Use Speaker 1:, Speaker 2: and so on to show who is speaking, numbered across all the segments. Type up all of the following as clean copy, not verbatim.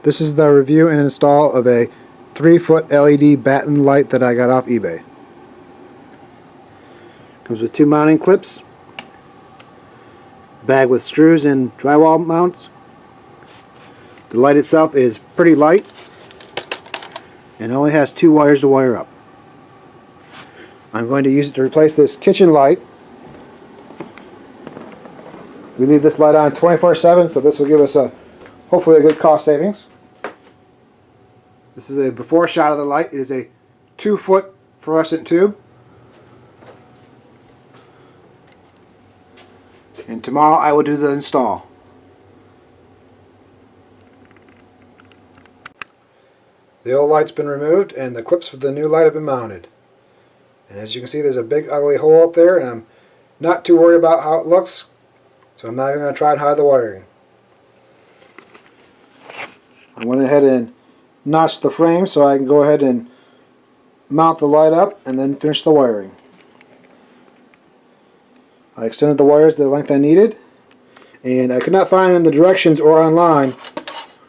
Speaker 1: This is the review and install of a 3-foot LED Batten light that I got off eBay. Comes with 2 mounting clips, bag with screws and drywall mounts. The light itself is pretty light and only has 2 wires to wire up. I'm going to use it to replace this kitchen light. We leave this light on 24/7, so this will give us hopefully a good cost savings. This is a before shot of the light. It is a 2-foot fluorescent tube. And tomorrow I will do the install. The old light's been removed and the clips for the new light have been mounted. And as you can see, there's a big ugly hole up there, and I'm not too worried about how it looks, so I'm not even going to try and hide the wiring. I went ahead and notched the frame so I can go ahead and mount the light up and then finish the wiring. I extended the wires the length I needed, and I could not find in the directions or online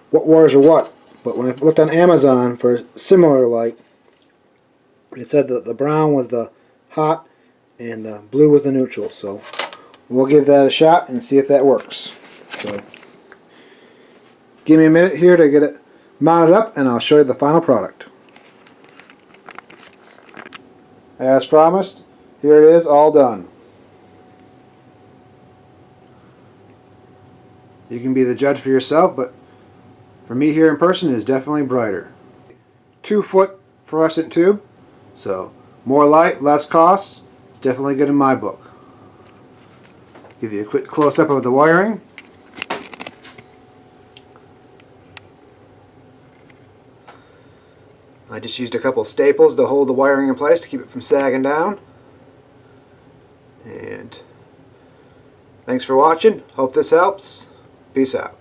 Speaker 1: what wires are what, but when I looked on Amazon for a similar light, it said that the brown was the hot and the blue was the neutral, so we'll give that a shot and see if that works. So give me a minute here to get it mounted up and I'll show you the final product. As promised, here it is, all done. You can be the judge for yourself, but for me here in person it is definitely brighter. 2-foot fluorescent tube, so more light, less cost. It's definitely good in my book. Give you a quick close-up of the wiring. I just used a couple of staples to hold the wiring in place to keep it from sagging down. And thanks for watching. Hope this helps. Peace out.